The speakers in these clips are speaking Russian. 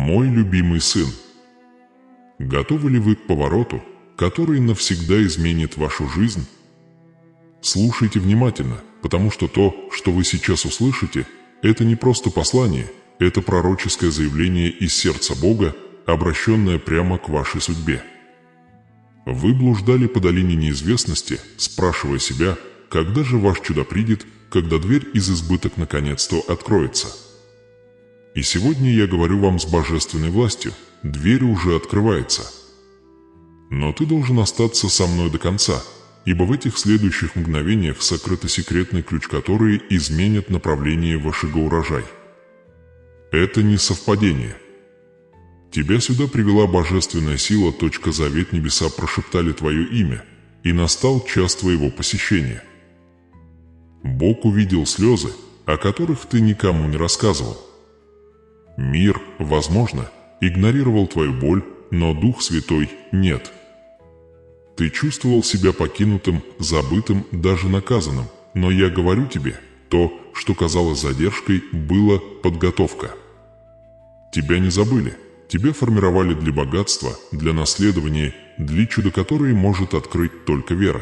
Мой любимый сын, готовы ли вы к повороту, который навсегда изменит вашу жизнь? Слушайте внимательно, потому что то, что вы сейчас услышите, это не просто послание, это пророческое заявление из сердца Бога, обращенное прямо к вашей судьбе. Вы блуждали по долине неизвестности, спрашивая себя, когда же ваш чудо придет, когда дверь из избыток наконец-то откроется. И сегодня я говорю вам с божественной властью, дверь уже открывается. Но ты должен остаться со мной до конца, ибо в этих следующих мгновениях сокрыт секретный ключ, который изменит направление вашего урожая. Это не совпадение. Тебя сюда привела божественная сила, Завет небеса прошептали твое имя, и настал час твоего посещения. Бог увидел слезы, о которых ты никому не рассказывал. Мир, возможно, игнорировал твою боль, но Дух Святой нет. Ты чувствовал себя покинутым, забытым, даже наказанным, но я говорю тебе, то, что казалось задержкой, было подготовка. Тебя не забыли, тебя формировали для богатства, для наследования, для чуда, которое может открыть только вера.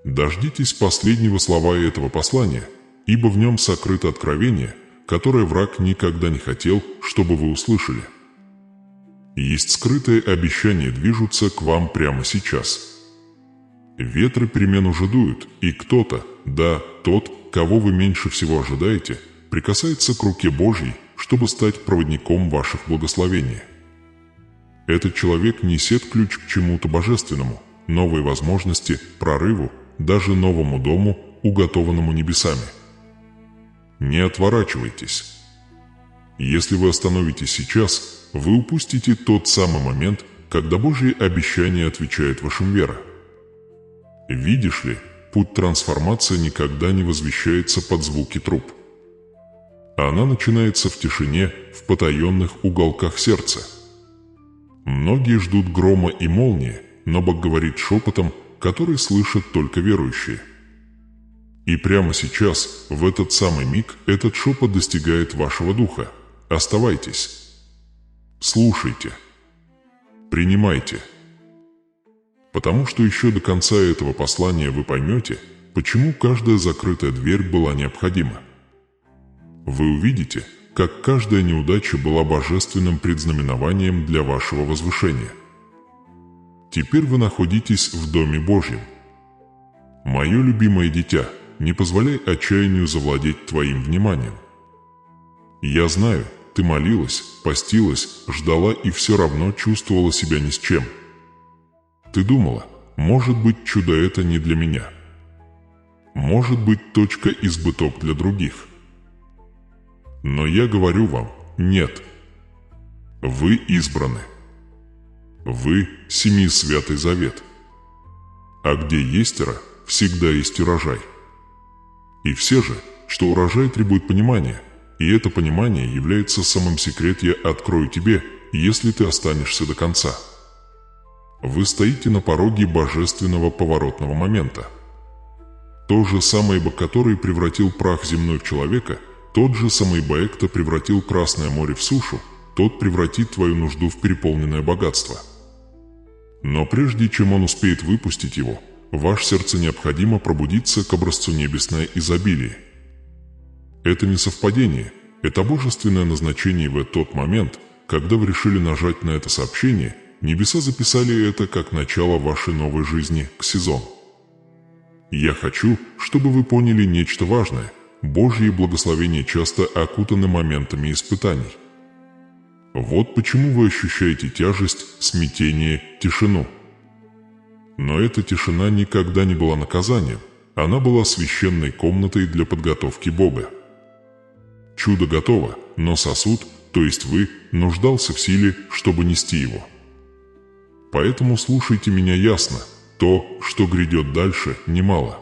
Дождитесь последнего слова этого послания, ибо в нем сокрыто откровение, которое враг никогда не хотел, чтобы вы услышали. Есть скрытые обещания, движутся к вам прямо сейчас. Ветры перемен уже дуют, и кто-то, да, тот, кого вы меньше всего ожидаете, прикасается к руке Божьей, чтобы стать проводником ваших благословений. Этот человек несет ключ к чему-то божественному, новой возможности, прорыву, даже новому дому, уготованному небесами. Не отворачивайтесь. Если вы остановитесь сейчас, вы упустите тот самый момент, когда Божьи обещания отвечает вашим вере. Видишь ли, путь трансформации никогда не возвещается под звуки труб. Она начинается в тишине, в потаенных уголках сердца. Многие ждут грома и молнии, но Бог говорит шепотом, который слышат только верующие. И прямо сейчас, в этот самый миг, этот шепот достигает вашего духа. Оставайтесь. Слушайте. Принимайте. Потому что еще до конца этого послания вы поймете, почему каждая закрытая дверь была необходима. Вы увидите, как каждая неудача была божественным предзнаменованием для вашего возвышения. Теперь вы находитесь в Доме Божьем. Мое любимое дитя, не позволяй отчаянию завладеть твоим вниманием. Я знаю, ты молилась, постилась, ждала и все равно чувствовала себя ни с чем. Ты думала, может быть, чудо это не для меня. Может быть, избыток для других. Но я говорю вам, нет. Вы избраны. Вы – семи Святый Завет. А где есть ра, всегда есть урожай. И все же, что урожай требует понимания, и это понимание является самым секрет «Я открою тебе», если ты останешься до конца. Вы стоите на пороге божественного поворотного момента. То же самое Бог, который превратил прах земной в человека, тот же самый Бог, кто превратил Красное море в сушу, тот превратит твою нужду в переполненное богатство. Но прежде чем он успеет выпустить его, ваше сердце необходимо пробудиться к образцу небесное изобилие. Это не совпадение, это божественное назначение. В тот момент, когда вы решили нажать на это сообщение, небеса записали это как начало вашей новой жизни к сезону. Я хочу, чтобы вы поняли нечто важное. Божьи благословения часто окутаны моментами испытаний. Вот почему вы ощущаете тяжесть, смятение, тишину. Но эта тишина никогда не была наказанием, она была священной комнатой для подготовки Бога. Чудо готово, но сосуд, то есть вы, нуждался в силе, чтобы нести его. Поэтому слушайте меня ясно, то, что грядет дальше, немало.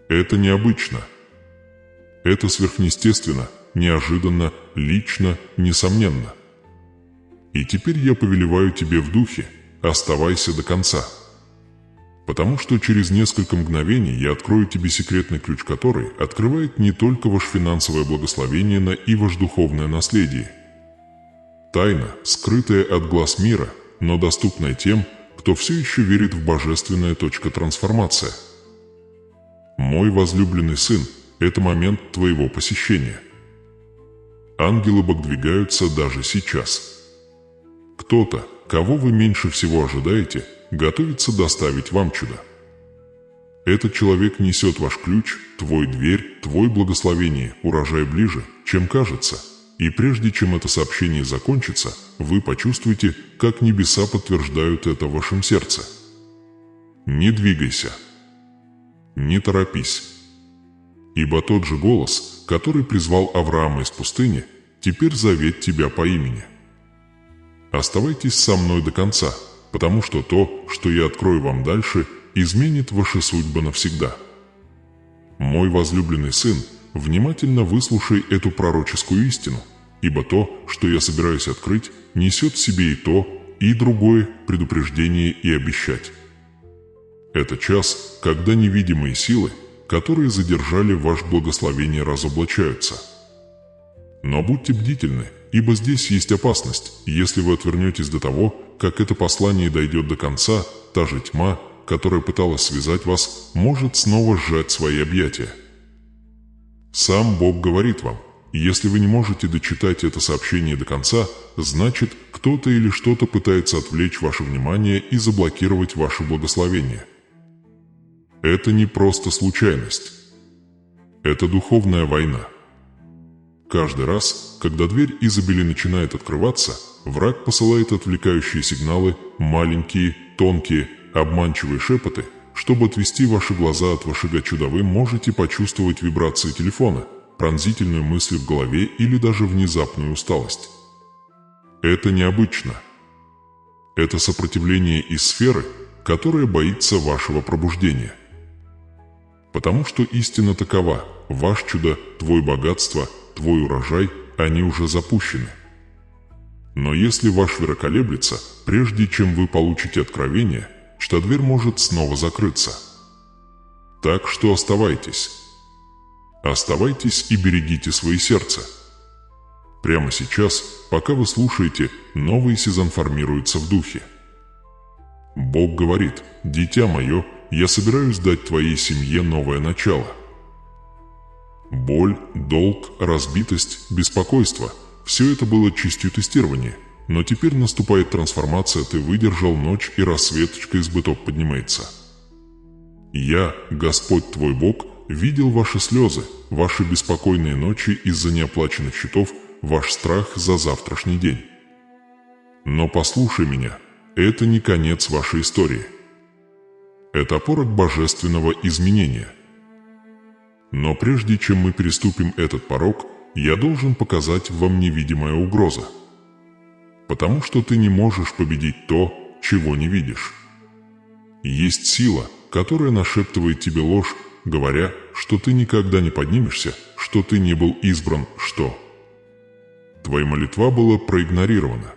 Это необычно. Это сверхъестественно, неожиданно, лично, несомненно. И теперь я повелеваю тебе в духе, оставайся до конца. Потому что через несколько мгновений я открою тебе секретный ключ, который открывает не только ваше финансовое благословение, но и ваше духовное наследие. Тайна, скрытая от глаз мира, но доступная тем, кто все еще верит в божественная трансформация. Мой возлюбленный сын, это момент твоего посещения. Ангелы богдвигаются даже сейчас. Кто-то, кого вы меньше всего ожидаете, готовится доставить вам чудо. Этот человек несет ваш ключ, твой дверь, твой благословение, урожай ближе, чем кажется. И прежде чем это сообщение закончится, вы почувствуете, как небеса подтверждают это в вашем сердце. Не двигайся. Не торопись. Ибо тот же голос, который призвал Авраама из пустыни, теперь зовет тебя по имени. Оставайтесь со мной до конца, потому что то, что я открою вам дальше, изменит ваши судьбы навсегда. Мой возлюбленный сын, внимательно выслушай эту пророческую истину, ибо то, что я собираюсь открыть, несет в себе и то, и другое предупреждение и обещать. Это час, когда невидимые силы, которые задержали ваше благословение, разоблачаются. Но будьте бдительны, ибо здесь есть опасность, если вы отвернетесь до того, как это послание дойдет до конца, та же тьма, которая пыталась связать вас, может снова сжать свои объятия. Сам Бог говорит вам, если вы не можете дочитать это сообщение до конца, значит, кто-то или что-то пытается отвлечь ваше внимание и заблокировать ваше благословение. Это не просто случайность. Это духовная война. Каждый раз, когда дверь Изабели начинает открываться, враг посылает отвлекающие сигналы, маленькие, тонкие, обманчивые шепоты. Чтобы отвести ваши глаза от вашего чуда, вы можете почувствовать вибрации телефона, пронзительную мысль в голове или даже внезапную усталость. Это необычно. Это сопротивление из сферы, которая боится вашего пробуждения. Потому что истина такова: ваш чудо, твое богатство, твой урожай, они уже запущены. Но если ваш вера колеблется, прежде чем вы получите откровение, что дверь может снова закрыться. Так что оставайтесь. Оставайтесь и берегите свое сердце. Прямо сейчас, пока вы слушаете, новый сезон формируется в духе. Бог говорит: «Дитя мое, я собираюсь дать твоей семье новое начало». Боль, долг, разбитость, беспокойство – все это было частью тестирования. Но теперь наступает трансформация, ты выдержал ночь, и рассветочка избыток поднимается. Я, Господь твой Бог, видел ваши слезы, ваши беспокойные ночи из-за неоплаченных счетов, ваш страх за завтрашний день. Но послушай меня, это не конец вашей истории. Это опора божественного изменения. Но прежде чем мы переступим этот порог, я должен показать вам невидимая угроза. Потому что ты не можешь победить то, чего не видишь. Есть сила, которая нашептывает тебе ложь, говоря, что ты никогда не поднимешься, что ты не был избран, что твоя молитва была проигнорирована.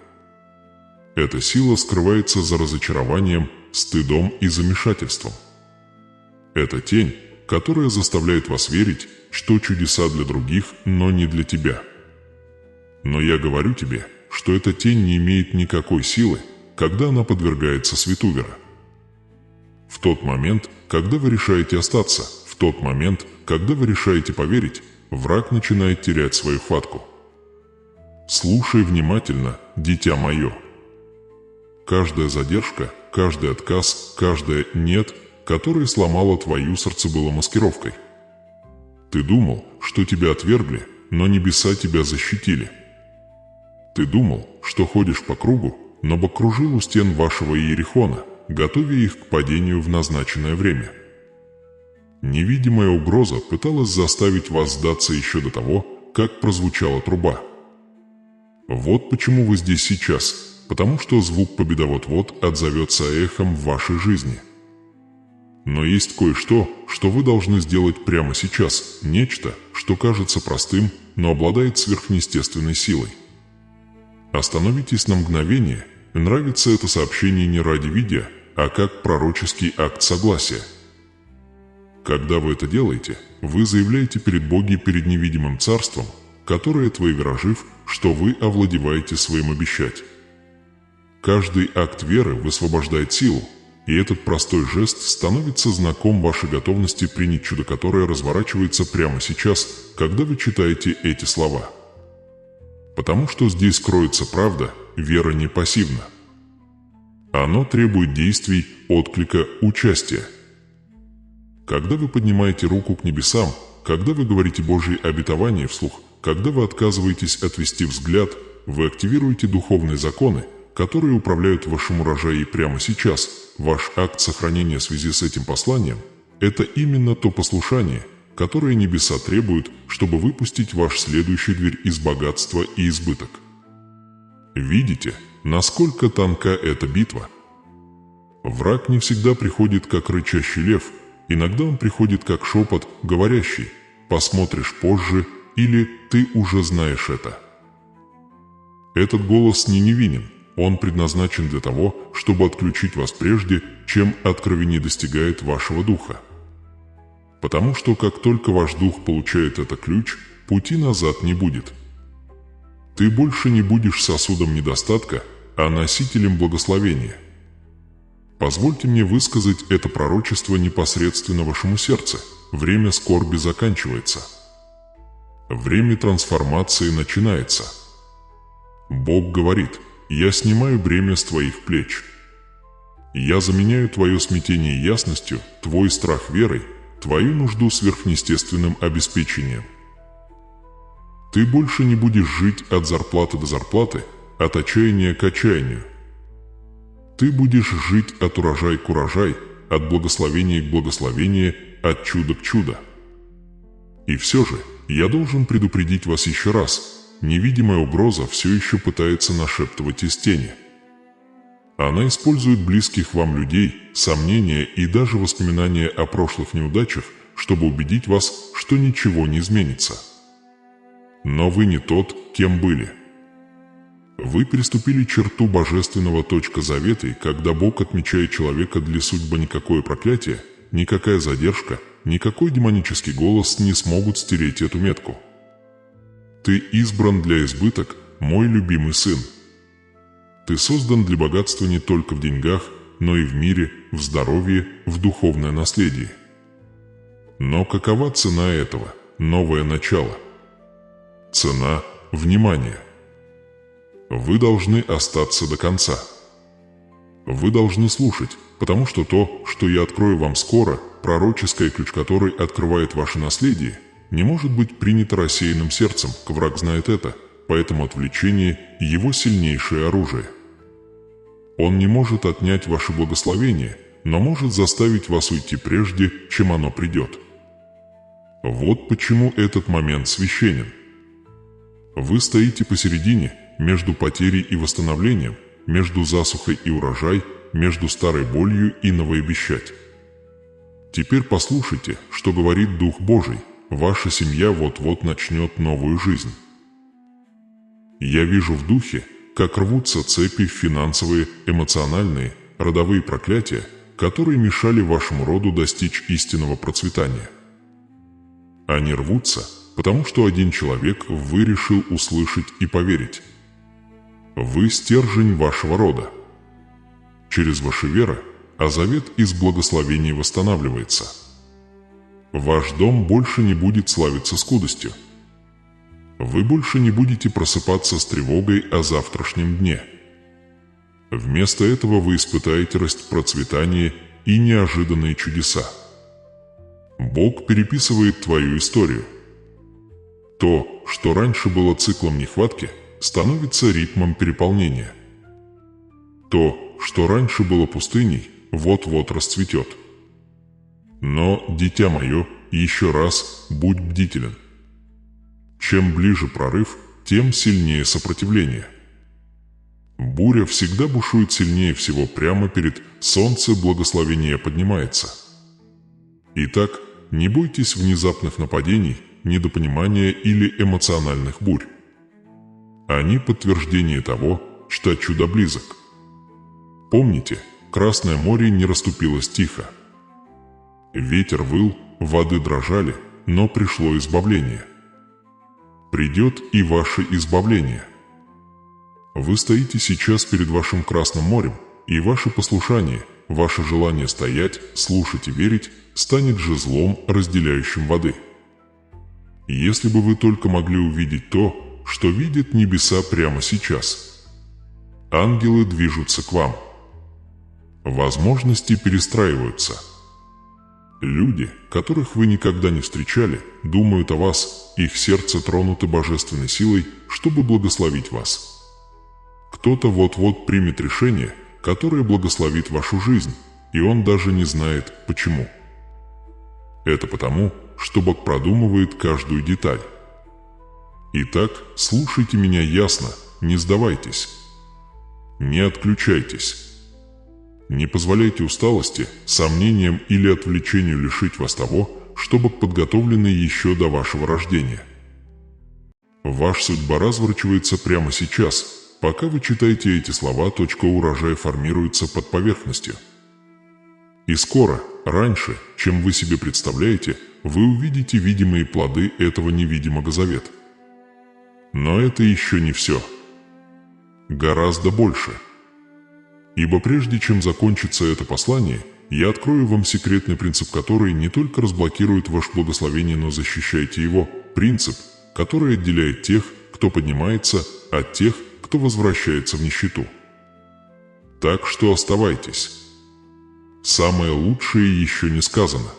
Эта сила скрывается за разочарованием, стыдом и замешательством. Это тень, которая заставляет вас верить, что чудеса для других, но не для тебя. Но я говорю тебе, что эта тень не имеет никакой силы, когда она подвергается свету веры. В тот момент, когда вы решаете остаться, в тот момент, когда вы решаете поверить, враг начинает терять свою хватку. Слушай внимательно, дитя мое. Каждая задержка, каждый отказ, каждое «нет», которое сломало твою сердце, было маскировкой. Ты думал, что тебя отвергли, но небеса тебя защитили. Ты думал, что ходишь по кругу, но Бог кружил у стен вашего Иерихона, готовя их к падению в назначенное время. Невидимая угроза пыталась заставить вас сдаться еще до того, как прозвучала труба. Вот почему вы здесь сейчас, потому что звук победы вот-вот отзовется эхом в вашей жизни. Но есть кое-что, что вы должны сделать прямо сейчас, нечто, что кажется простым, но обладает сверхъестественной силой. Остановитесь на мгновение, нравится это сообщение не ради видео, а как пророческий акт согласия. Когда вы это делаете, вы заявляете перед Богом, перед невидимым царством: которое тверожив, что вы овладеваете своим обещать. Каждый акт веры высвобождает силу, и этот простой жест становится знаком вашей готовности принять чудо, которое разворачивается прямо сейчас, когда вы читаете эти слова. Потому что здесь кроется правда, вера не пассивна. Оно требует действий, отклика, участия. Когда вы поднимаете руку к небесам, когда вы говорите Божьи обетования вслух, когда вы отказываетесь отвести взгляд, вы активируете духовные законы, которые управляют вашим урожаем прямо сейчас. Ваш акт сохранения в связи с этим посланием – это именно то послушание, которое небеса требуют, чтобы выпустить ваш следующую дверь из богатства и избыток. Видите, насколько тонка эта битва? Враг не всегда приходит как рычащий лев, иногда он приходит как шепот, говорящий «посмотришь позже» или «ты уже знаешь это». Этот голос не невинен. Он предназначен для того, чтобы отключить вас прежде, чем откровение достигает вашего духа. Потому что как только ваш дух получает этот ключ, пути назад не будет. Ты больше не будешь сосудом недостатка, а носителем благословения. Позвольте мне высказать это пророчество непосредственно вашему сердцу. Время скорби заканчивается. Время трансформации начинается. Бог говорит: «Я снимаю бремя с твоих плеч. Я заменяю твое смятение ясностью, твой страх верой, твою нужду сверхъестественным обеспечением. Ты больше не будешь жить от зарплаты до зарплаты, от отчаяния к отчаянию. Ты будешь жить от урожая к урожаю, от благословения к благословению, от чуда к чуду. И все же, я должен предупредить вас еще раз. Невидимая угроза все еще пытается нашептывать из тени. Она использует близких вам людей, сомнения и даже воспоминания о прошлых неудачах, чтобы убедить вас, что ничего не изменится. Но вы не тот, кем были. Вы переступили черту божественного точка завета, и когда Бог отмечает человека для судьбы, никакое проклятие, никакая задержка, никакой демонический голос не смогут стереть эту метку. Ты избран для избыток, мой любимый сын. Ты создан для богатства не только в деньгах, но и в мире, в здоровье, в духовное наследие. Но какова цена этого? Новое начало. Цена – внимание. Вы должны остаться до конца. Вы должны слушать, потому что то, что я открою вам скоро, пророческий ключ, который открывает ваше наследие, не может быть принято рассеянным сердцем, враг знает это, поэтому отвлечение – его сильнейшее оружие. Он не может отнять ваше благословение, но может заставить вас уйти прежде, чем оно придет. Вот почему этот момент священен. Вы стоите посередине, между потерей и восстановлением, между засухой и урожай, между старой болью и новообещать. Теперь послушайте, что говорит Дух Божий. Ваша семья вот-вот начнет новую жизнь. Я вижу в духе, как рвутся цепи финансовые, эмоциональные, родовые проклятия, которые мешали вашему роду достичь истинного процветания. Они рвутся, потому что один человек вы решил услышать и поверить. Вы стержень вашего рода. Через вашу веру, а завет из благословений восстанавливается. Ваш дом больше не будет славиться скудостью. Вы больше не будете просыпаться с тревогой о завтрашнем дне. Вместо этого вы испытаете рост процветания и неожиданные чудеса. Бог переписывает твою историю. То, что раньше было циклом нехватки, становится ритмом переполнения. То, что раньше было пустыней, вот-вот расцветет. Но, дитя мое, еще раз будь бдителен. Чем ближе прорыв, тем сильнее сопротивление. Буря всегда бушует сильнее всего прямо перед солнце благословения поднимается. Итак, не бойтесь внезапных нападений, недопонимания или эмоциональных бурь. Они подтверждение того, что чудо близок. Помните, Красное море не расступилось тихо. Ветер выл, воды дрожали, но пришло избавление. Придет и ваше избавление. Вы стоите сейчас перед вашим Красным морем, и ваше послушание, ваше желание стоять, слушать и верить станет жезлом, разделяющим воды. Если бы вы только могли увидеть то, что видят небеса прямо сейчас. Ангелы движутся к вам. Возможности перестраиваются. Люди, которых вы никогда не встречали, думают о вас, их сердце тронуто божественной силой, чтобы благословить вас. Кто-то вот-вот примет решение, которое благословит вашу жизнь, и он даже не знает, почему. Это потому, что Бог продумывает каждую деталь. Итак, слушайте меня ясно, не сдавайтесь. Не отключайтесь. Не позволяйте усталости, сомнениям или отвлечению лишить вас того, что Бог подготовленный еще до вашего рождения. Ваша судьба разворачивается прямо сейчас, пока вы читаете эти слова, точка урожая формируется под поверхностью. И скоро, раньше, чем вы себе представляете, вы увидите видимые плоды этого невидимого завета. Но это еще не все. Гораздо больше. Ибо прежде чем закончится это послание, я открою вам секретный принцип, который не только разблокирует ваше благословение, но защищает его, принцип, который отделяет тех, кто поднимается, от тех, кто возвращается в нищету. Так что оставайтесь. Самое лучшее еще не сказано.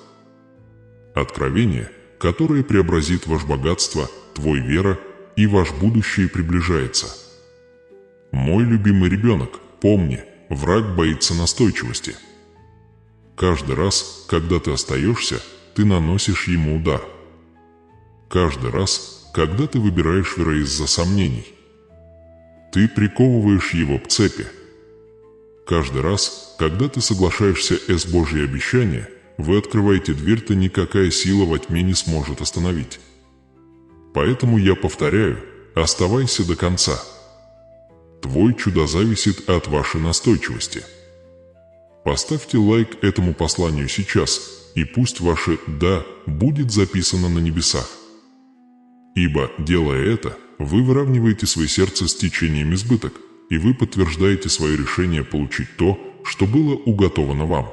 Откровение, которое преобразит ваше богатство, твой вера и ваше будущее приближается. Мой любимый ребенок, помни, враг боится настойчивости. Каждый раз, когда ты остаешься, ты наносишь ему удар. Каждый раз, когда ты выбираешь веру из-за сомнений, ты приковываешь его к цепи. Каждый раз, когда ты соглашаешься с Божье обещание, вы открываете дверь-то никакая сила во тьме не сможет остановить. Поэтому я повторяю, оставайся до конца. Твой чудо зависит от вашей настойчивости. Поставьте лайк этому посланию сейчас, и пусть ваше «да» будет записано на небесах. Ибо, делая это, вы выравниваете свое сердце с течением избыток, и вы подтверждаете свое решение получить то, что было уготовано вам.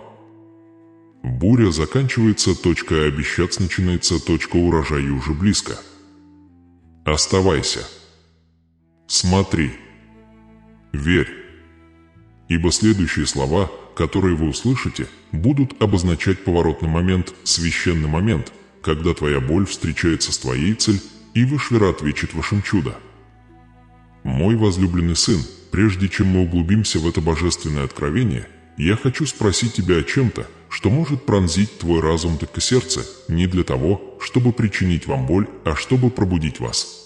Буря заканчивается, обещать начинается, урожай уже близко. Оставайся. Смотри. Верь. Ибо следующие слова, которые вы услышите, будут обозначать поворотный момент, священный момент, когда твоя боль встречается с твоей целью, и ваш вера отвечит вашим чудо. Мой возлюбленный сын, прежде чем мы углубимся в это божественное откровение, я хочу спросить тебя о чем-то, что может пронзить твой разум так и сердце, не для того, чтобы причинить вам боль, а чтобы пробудить вас.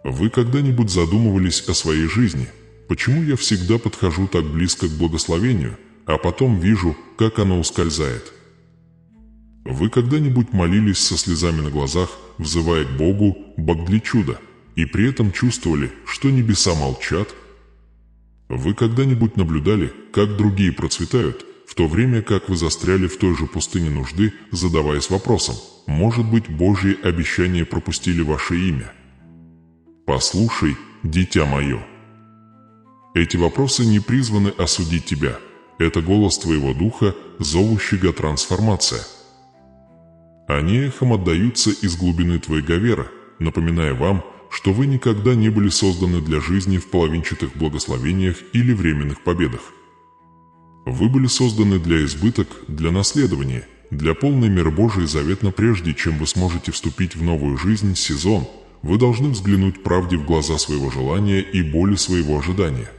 Вы когда-нибудь задумывались о своей жизни? Почему я всегда подхожу так близко к благословению, а потом вижу, как оно ускользает? Вы когда-нибудь молились со слезами на глазах, взывая к Богу, Бог для чуда, и при этом чувствовали, что небеса молчат? Вы когда-нибудь наблюдали, как другие процветают, в то время как вы застряли в той же пустыне нужды, задаваясь вопросом, может быть, Божьи обещания пропустили ваше имя? Послушай, дитя мое. Эти вопросы не призваны осудить тебя. Это голос твоего духа, зовущего трансформация. Они эхом отдаются из глубины твоего вера, напоминая вам, что вы никогда не были созданы для жизни в половинчатых благословениях или временных победах. Вы были созданы для избыток, для наследования, для полной меры Божией заветно. Прежде чем вы сможете вступить в новую жизнь, сезон, вы должны взглянуть правде в глаза своего желания и боли своего ожидания.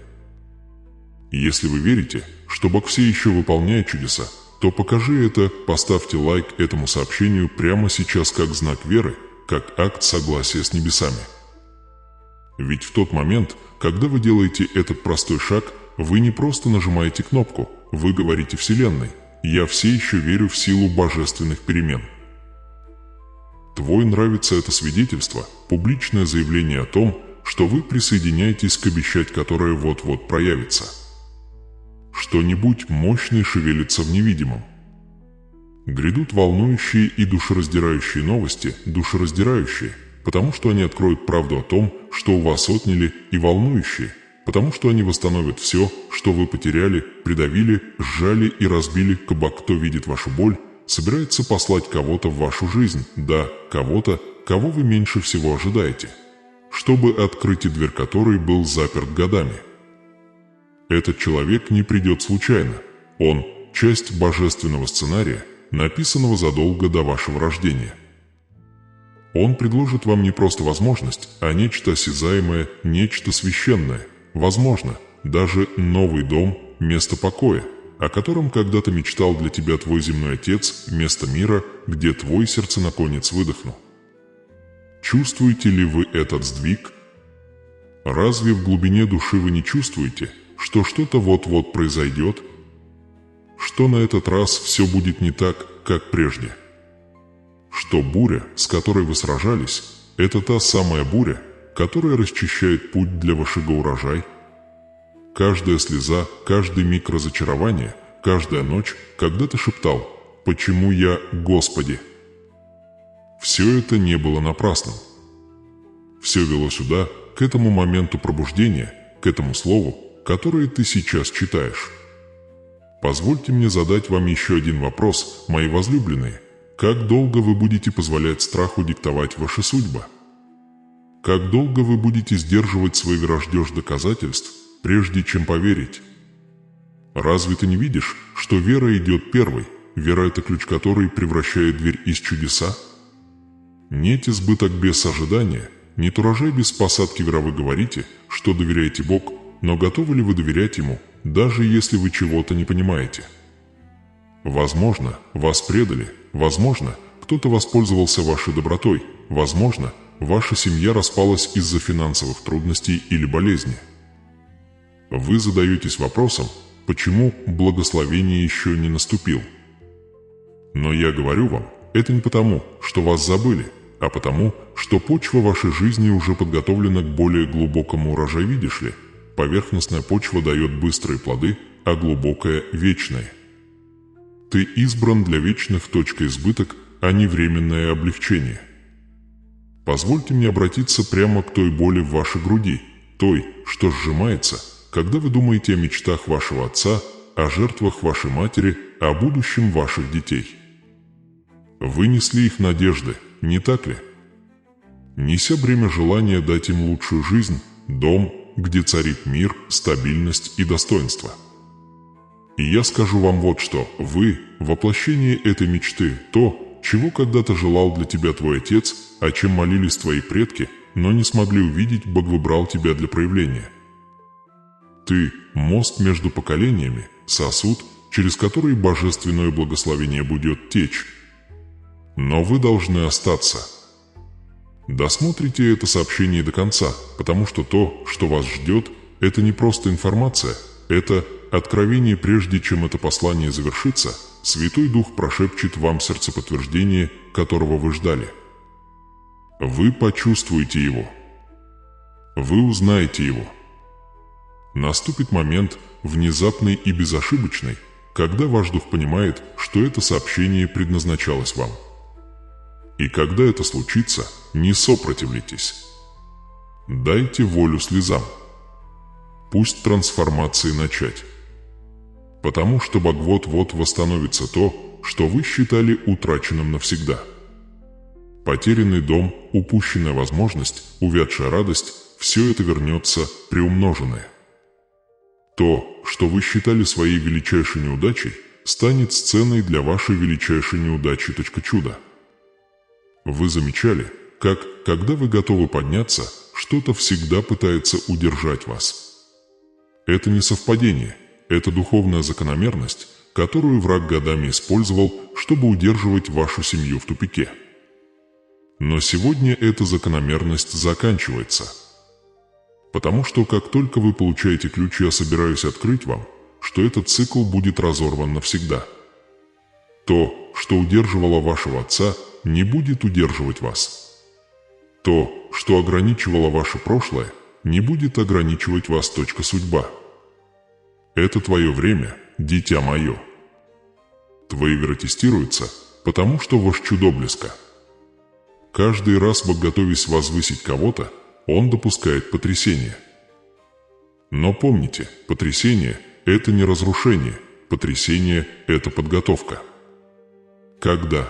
Если вы верите, что Бог все еще выполняет чудеса, то покажи это, поставьте лайк этому сообщению прямо сейчас как знак веры, как акт согласия с небесами. Ведь в тот момент, когда вы делаете этот простой шаг, вы не просто нажимаете кнопку, вы говорите Вселенной: «Я все еще верю в силу божественных перемен». Твой нравится это свидетельство, публичное заявление о том, что вы присоединяетесь к обещать, которое вот-вот проявится. Что-нибудь мощное шевелится в невидимом. Грядут волнующие и душераздирающие новости, душераздирающие, потому что они откроют правду о том, что у вас отняли, и волнующие, потому что они восстановят все, что вы потеряли, придавили, сжали и разбили, ибо кто видит вашу боль, собирается послать кого-то в вашу жизнь, да, кого-то, кого вы меньше всего ожидаете, чтобы открыть и дверь которой был заперт годами. Этот человек не придет случайно. Он – часть божественного сценария, написанного задолго до вашего рождения. Он предложит вам не просто возможность, а нечто осязаемое, нечто священное, возможно, даже новый дом, место покоя, о котором когда-то мечтал для тебя твой земной отец, место мира, где твой сердценаконец выдохнул. Чувствуете ли вы этот сдвиг? Разве в глубине души вы не чувствуете, что что-то вот-вот произойдет? Что на этот раз все будет не так, как прежде? Что буря, с которой вы сражались, это та самая буря, которая расчищает путь для вашего урожая? Каждая слеза, каждый миг разочарования, каждая ночь, когда ты шептал «Почему я, Господи?». Все это не было напрасным. Все вело сюда, к этому моменту пробуждения, к этому слову, которое ты сейчас читаешь. Позвольте мне задать вам еще один вопрос, мои возлюбленные. Как долго вы будете позволять страху диктовать ваши судьбы? Как долго вы будете сдерживать свой вираж доказательств, прежде чем поверить? Разве ты не видишь, что вера идет первой? Вера – это ключ, который превращает дверь из чудеса? Нет избыток без ожидания, нет урожай без посадки вера. Вы говорите, что доверяете Богу, но готовы ли вы доверять Ему, даже если вы чего-то не понимаете? Возможно, вас предали, возможно, кто-то воспользовался вашей добротой, возможно, ваша семья распалась из-за финансовых трудностей или болезни. Вы задаетесь вопросом, почему благословение еще не наступил. Но я говорю вам, это не потому, что вас забыли, а потому, что почва вашей жизни уже подготовлена к более глубокому урожаю. Видишь ли, поверхностная почва дает быстрые плоды, а глубокая – вечные. Ты избран для вечных. Избыток, а не временное облегчение. Позвольте мне обратиться прямо к той боли в вашей груди, той, что сжимается, когда вы думаете о мечтах вашего отца, о жертвах вашей матери, о будущем ваших детей. Вы несли их надежды, не так ли? Неся бремя желания дать им лучшую жизнь, дом, где царит мир, стабильность и достоинство. И я скажу вам вот что: вы – воплощение этой мечты, то, чего когда-то желал для тебя твой отец, о чем молились твои предки, но не смогли увидеть. Бог выбрал тебя для проявления. Ты – мост между поколениями, сосуд, через который божественное благословение будет течь. Но вы должны остаться. Досмотрите это сообщение до конца, потому что то, что вас ждет, это не просто информация, это откровение. Прежде чем это послание завершится, Святой Дух прошепчет вам сердцеподтверждение, которого вы ждали. Вы почувствуете его. Вы узнаете его. Наступит момент, внезапный и безошибочный, когда ваш дух понимает, что это сообщение предназначалось вам. И когда это случится, не сопротивляйтесь. Дайте волю слезам. Пусть трансформации начать. Потому что Бог вот-вот восстановится то, что вы считали утраченным навсегда. Потерянный дом, упущенная возможность, увядшая радость – все это вернется приумноженное. То, что вы считали своей величайшей неудачей, станет сценой для вашей величайшей неудачи. Чудо. Вы замечали, как, когда вы готовы подняться, что-то всегда пытается удержать вас. Это не совпадение, это духовная закономерность, которую враг годами использовал, чтобы удерживать вашу семью в тупике. Но сегодня эта закономерность заканчивается. Потому что как только вы получаете ключ, я собираюсь открыть вам, что этот цикл будет разорван навсегда. То, что удерживало вашего отца, не будет удерживать вас. То, что ограничивало ваше прошлое, не будет ограничивать вас. Судьба. Это твое время, дитя мое. Твои веры тестируются, потому что ваш чудо близко. Каждый раз, готовясь возвысить кого-то, он допускает потрясение. Но помните, потрясение – это не разрушение, потрясение – это подготовка. Когда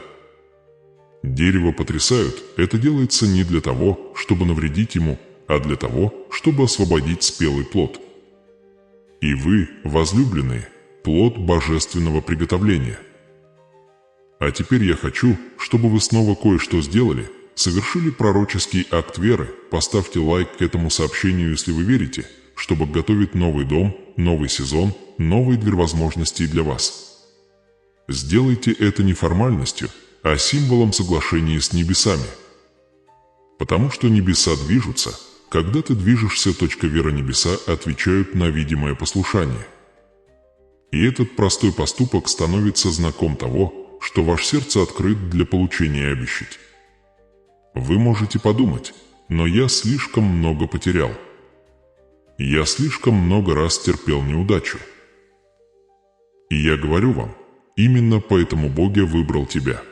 дерево потрясают, это делается не для того, чтобы навредить ему, а для того, чтобы освободить спелый плод. И вы, возлюбленные, плод божественного приготовления. А теперь я хочу, чтобы вы снова кое-что сделали, совершили пророческий акт веры, поставьте лайк к этому сообщению, если вы верите, чтобы готовить новый дом, новый сезон, новый дверь возможностей для вас. Сделайте это не формальностью, а символом соглашения с небесами. Потому что небеса движутся, когда ты движешься, вера небеса отвечают на видимое послушание. И этот простой поступок становится знаком того, что ваше сердце открыт для получения обещать. Вы можете подумать, но я слишком много потерял. Я слишком много раз терпел неудачу. И я говорю вам, именно поэтому Бог выбрал тебя.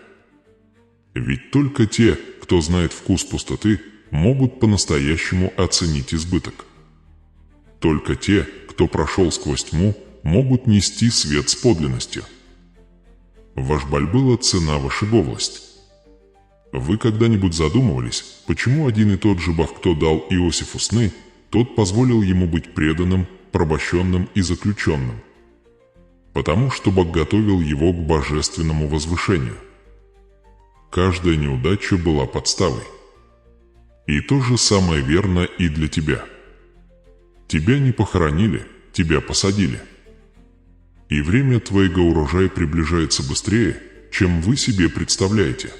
Ведь только те, кто знает вкус пустоты, могут по-настоящему оценить избыток. Только те, кто прошел сквозь тьму, могут нести свет с подлинностью. Ваш боль была цена ваша говлость. Вы когда-нибудь задумывались, почему один и тот же Бог, кто дал Иосифу сны, тот позволил ему быть преданным, порабощенным и заключенным? Потому что Бог готовил его к божественному возвышению. Каждая неудача была подставой. И то же самое верно и для тебя. Тебя не похоронили, тебя посадили. И время твоего урожая приближается быстрее, чем вы себе представляете.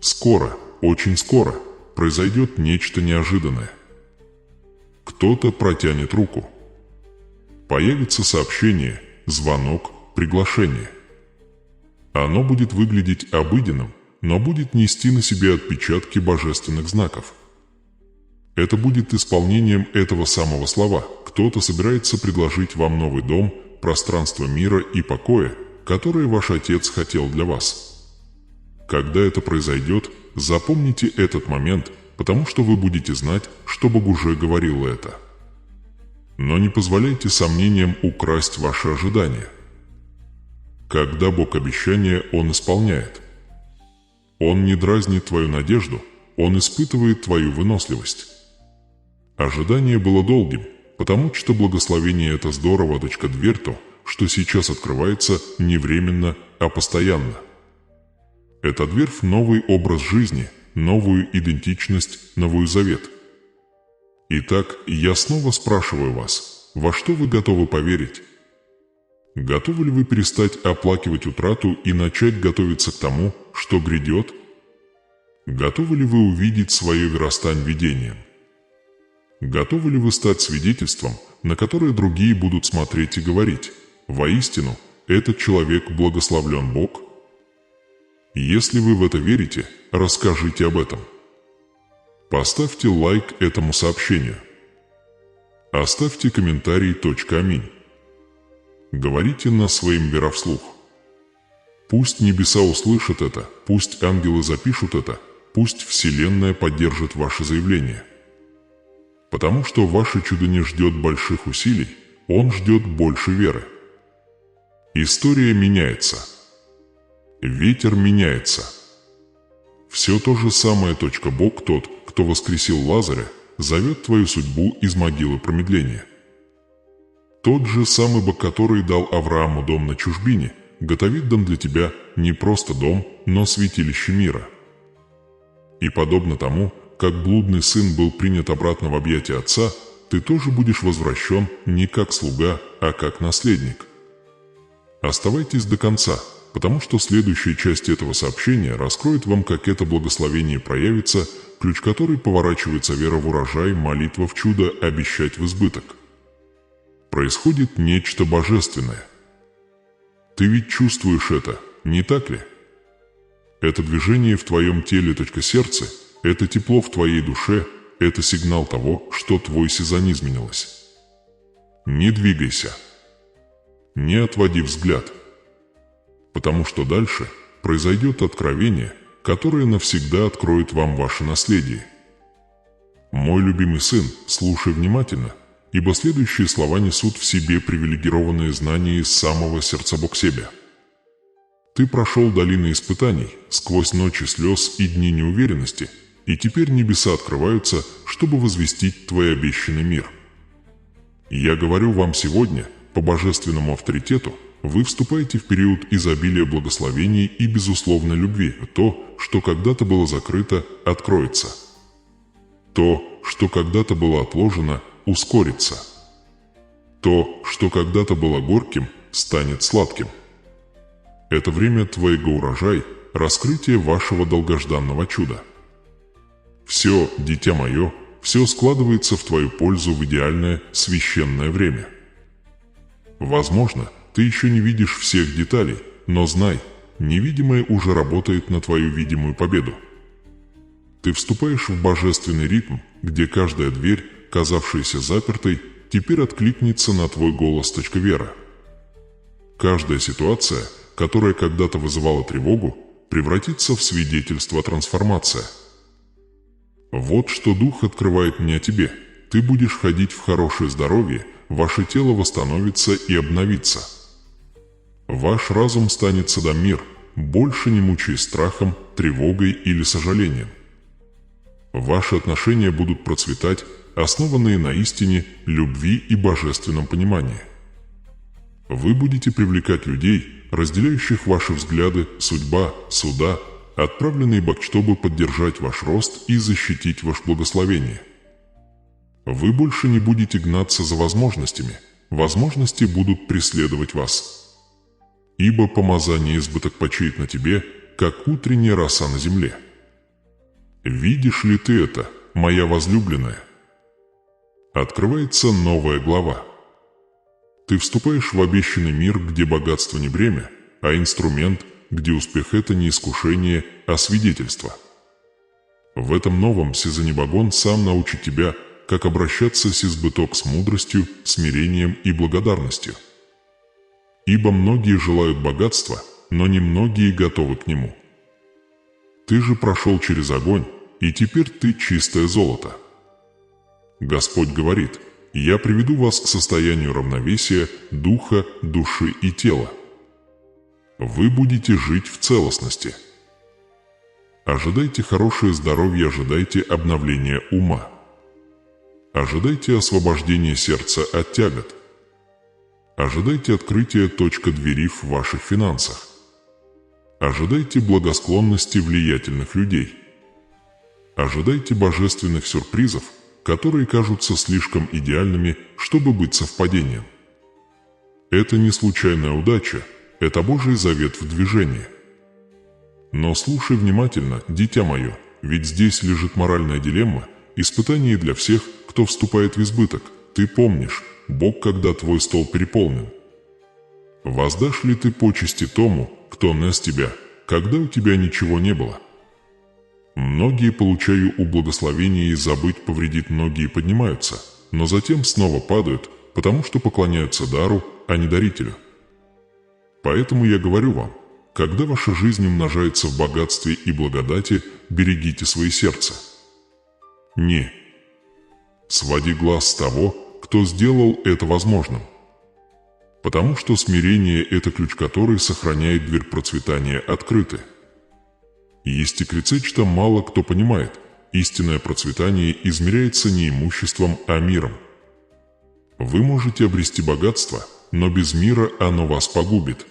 Скоро, очень скоро, произойдет нечто неожиданное. Кто-то протянет руку. Появится сообщение, звонок, приглашение. Оно будет выглядеть обыденным, но будет нести на себе отпечатки божественных знаков. Это будет исполнением этого самого слова. Кто-то собирается предложить вам новый дом, пространство мира и покоя, которое ваш Отец хотел для вас. Когда это произойдет, запомните этот момент, потому что вы будете знать, что Бог уже говорил это. Но не позволяйте сомнениям украсть ваши ожидания. Когда Бог обещание, Он исполняет. Он не дразнит твою надежду, Он испытывает твою выносливость. Ожидание было долгим, потому что благословение – это здорово, дверь то, что сейчас открывается не временно, а постоянно. Это дверь в новый образ жизни, новую идентичность, новый завет. Итак, я снова спрашиваю вас, во что вы готовы поверить? Готовы ли вы перестать оплакивать утрату и начать готовиться к тому, что грядет? Готовы ли вы увидеть свое вырастание видением? Готовы ли вы стать свидетельством, на которое другие будут смотреть и говорить: воистину, этот человек благословлен Бог? Если вы в это верите, расскажите об этом. Поставьте лайк этому сообщению. Оставьте комментарий. Аминь. Говорите на своим вере вслух. Пусть небеса услышат это, пусть ангелы запишут это, пусть Вселенная поддержит ваше заявление. Потому что ваше чудо не ждет больших усилий, он ждет больше веры. История меняется. Ветер меняется. Все то же самое. Бог, тот, кто воскресил Лазаря, зовет твою судьбу из могилы промедления. Тот же самый Бог, который дал Аврааму дом на чужбине, готовит дом для тебя, не просто дом, но святилище мира. И подобно тому, как блудный сын был принят обратно в объятия отца, ты тоже будешь возвращен не как слуга, а как наследник. Оставайтесь до конца, потому что следующая часть этого сообщения раскроет вам, как это благословение проявится, ключ который поворачивается вера в урожай, молитва в чудо, обещать в избыток. Происходит нечто божественное. Ты ведь чувствуешь это, не так ли? Это движение в твоем теле, сердце, это тепло в твоей душе, это сигнал того, что твой сезон изменилось. Не двигайся. Не отводи взгляд. Потому что дальше произойдет откровение, которое навсегда откроет вам ваше наследие. Мой любимый сын, слушай внимательно, ибо следующие слова несут в себе привилегированные знания из самого сердца Богсебя. Ты прошел долины испытаний, сквозь ночи слез и дни неуверенности, и теперь небеса открываются, чтобы возвестить твой обещанный мир. Я говорю вам сегодня, по божественному авторитету, вы вступаете в период изобилия благословений и безусловной любви. То, что когда-то было закрыто, откроется. То, что когда-то было отложено, ускорится. То, что когда-то было горьким, станет сладким. Это время твоего урожая, раскрытие вашего долгожданного чуда. Все, дитя мое, все складывается в твою пользу в идеальное, священное время. Возможно, ты еще не видишь всех деталей, но знай, невидимое уже работает на твою видимую победу. Ты вступаешь в божественный ритм, где каждая дверь, казавшаяся запертой, теперь откликнется на твой голос. Вера. Каждая ситуация, которая когда-то вызывала тревогу, превратится в свидетельство трансформации. Вот что Дух открывает мне о тебе. Ты будешь ходить в хорошее здоровье, ваше тело восстановится и обновится. Ваш разум станет садом мир, больше не мучаясь страхом, тревогой или сожалением. Ваши отношения будут процветать, основанные на истине, любви и божественном понимании. Вы будете привлекать людей, разделяющих ваши взгляды, судьба, суда, отправленные Бог, чтобы поддержать ваш рост и защитить ваше благословение. Вы больше не будете гнаться за возможностями, возможности будут преследовать вас. Ибо помазание избыток почиет на тебе, как утренняя роса на земле. Видишь ли ты это, моя возлюбленная? Открывается новая глава. Ты вступаешь в обещанный мир, где богатство не бремя, а инструмент, где успех – это не искушение, а свидетельство. В этом новом сезоне Богон сам научит тебя, как обращаться с избыток с мудростью, смирением и благодарностью. Ибо многие желают богатства, но немногие готовы к нему. Ты же прошел через огонь, и теперь ты чистое золото. Господь говорит: «Я приведу вас к состоянию равновесия духа, души и тела». Вы будете жить в целостности. Ожидайте хорошее здоровье, ожидайте обновления ума. Ожидайте освобождения сердца от тягот. Ожидайте открытия двери в ваших финансах. Ожидайте благосклонности влиятельных людей. Ожидайте божественных сюрпризов, которые кажутся слишком идеальными, чтобы быть совпадением. Это не случайная удача, это Божий завет в движении. Но слушай внимательно, дитя мое, ведь здесь лежит моральная дилемма, испытание для всех, кто вступает в избыток. Ты помнишь, Бог, когда твой стол переполнен. Воздашь ли ты почести тому, кто нес тебя, когда у тебя ничего не было? Многие, получая у благословения и забыть повредит, многие поднимаются, но затем снова падают, потому что поклоняются дару, а не дарителю. Поэтому я говорю вам, когда ваша жизнь умножается в богатстве и благодати, берегите свои сердца. Не своди глаз с того, кто сделал это возможным. Потому что смирение – это ключ, который сохраняет дверь процветания открытой. Есть и крицечто мало кто понимает. Истинное процветание измеряется не имуществом, а миром. Вы можете обрести богатство, но без мира оно вас погубит.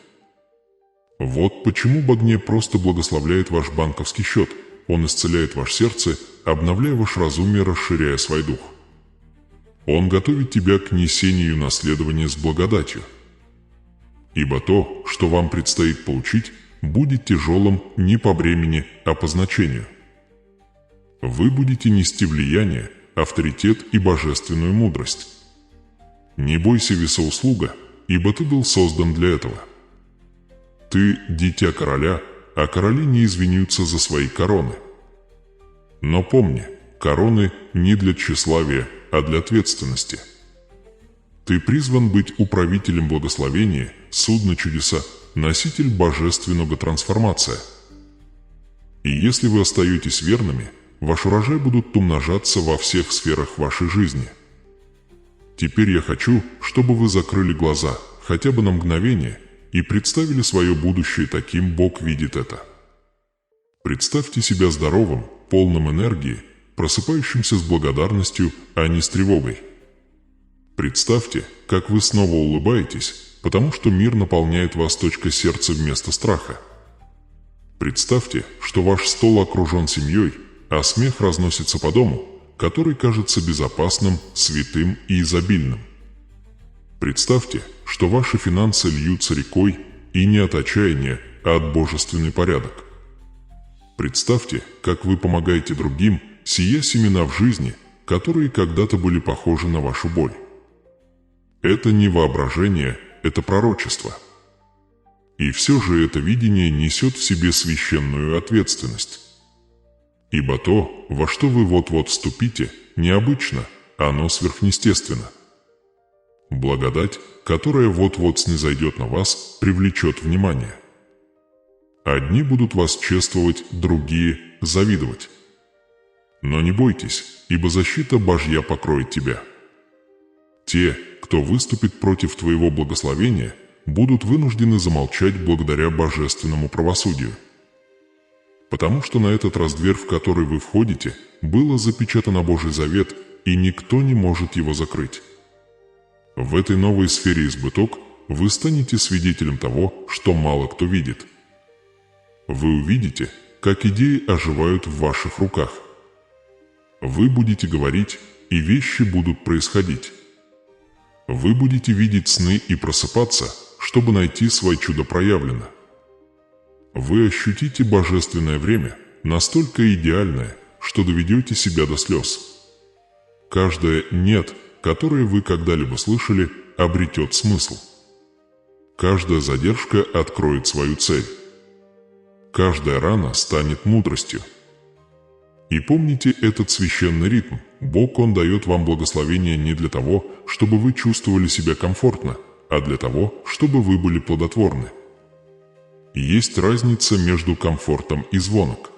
Вот почему Бог не просто благословляет ваш банковский счет, Он исцеляет ваше сердце, обновляя ваш разум и расширяя свой дух. Он готовит тебя к несению наследования с благодатью. Ибо то, что вам предстоит получить, будет тяжелым не по бремени, а по значению. Вы будете нести влияние, авторитет и божественную мудрость. Не бойся весоуслуга, ибо ты был создан для этого. Ты – дитя короля, а короли не извиняются за свои короны. Но помни, короны не для тщеславия, а для ответственности. Ты призван быть управителем благословения, судно чудеса, носитель божественного трансформация. И если вы остаетесь верными, ваш урожай будут умножаться во всех сферах вашей жизни. Теперь я хочу, чтобы вы закрыли глаза, хотя бы на мгновение, и представили свое будущее таким, Бог видит это. Представьте себя здоровым, полным энергии, просыпающимся с благодарностью, а не с тревогой. Представьте, как вы снова улыбаетесь, потому что мир наполняет вас точкой сердца вместо страха. Представьте, что ваш стол окружен семьей, а смех разносится по дому, который кажется безопасным, святым и изобильным. Представьте, что ваши финансы льются рекой, и не от отчаяния, а от божественный порядок. Представьте, как вы помогаете другим, сея семена в жизни, которые когда-то были похожи на вашу боль. Это не воображение, это пророчество. И все же это видение несет в себе священную ответственность. Ибо то, во что вы вот-вот вступите, необычно, оно сверхъестественно. Благодать, которая вот-вот снизойдет на вас, привлечет внимание. Одни будут вас чествовать, другие – завидовать. Но не бойтесь, ибо защита Божья покроет тебя. Те, кто выступит против твоего благословения, будут вынуждены замолчать благодаря божественному правосудию. Потому что на этот раз дверь, в который вы входите, было запечатано Божий завет, и никто не может его закрыть. В этой новой сфере избыток вы станете свидетелем того, что мало кто видит. Вы увидите, как идеи оживают в ваших руках. Вы будете говорить, и вещи будут происходить. Вы будете видеть сны и просыпаться, чтобы найти свое чудо проявлено. Вы ощутите божественное время, настолько идеальное, что доведете себя до слез. Каждое «нет», которое вы когда-либо слышали, обретет смысл. Каждая задержка откроет свою цель. Каждая рана станет мудростью. И помните этот священный ритм. Бог, Он дает вам благословение не для того, чтобы вы чувствовали себя комфортно, а для того, чтобы вы были плодотворны. Есть разница между комфортом и звонок.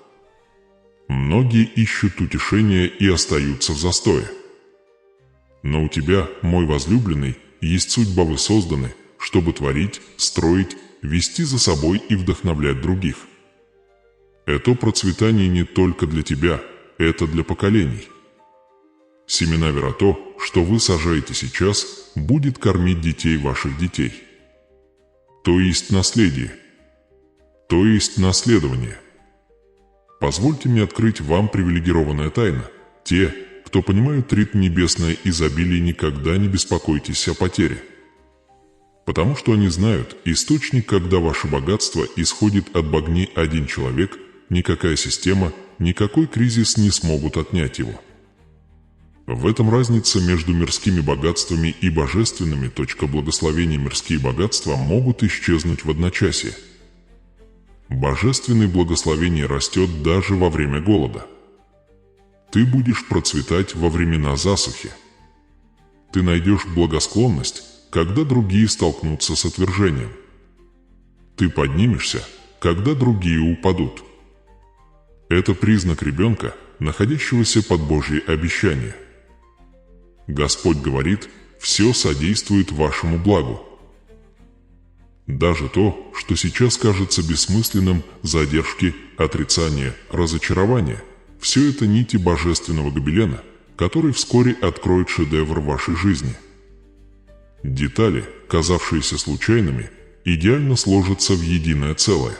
Многие ищут утешения и остаются в застое. Но у тебя, мой возлюбленный, есть судьба, вы созданы, чтобы творить, строить, вести за собой и вдохновлять других. Это процветание не только для тебя, это для поколений. Семена вера, то, что вы сажаете сейчас, будет кормить детей ваших детей. То есть наследие. То есть наследование. Позвольте мне открыть вам привилегированная тайна. Те, кто понимают ритм небесное изобилие, никогда не беспокойтесь о потере. Потому что они знают, источник, когда ваше богатство исходит от богни один человек, никакая система, никакой кризис не смогут отнять его. В этом разница между мирскими богатствами и божественными. Благословения мирские богатства могут исчезнуть в одночасье. Божественное благословение растет даже во время голода. Ты будешь процветать во времена засухи. Ты найдешь благосклонность, когда другие столкнутся с отвержением. Ты поднимешься, когда другие упадут. Это признак ребенка, находящегося под Божье обещание. Господь говорит, все содействует вашему благу. Даже то, что сейчас кажется бессмысленным, задержки, отрицания, разочарования, все это нити божественного гобелена, который вскоре откроет шедевр вашей жизни. Детали, казавшиеся случайными, идеально сложатся в единое целое.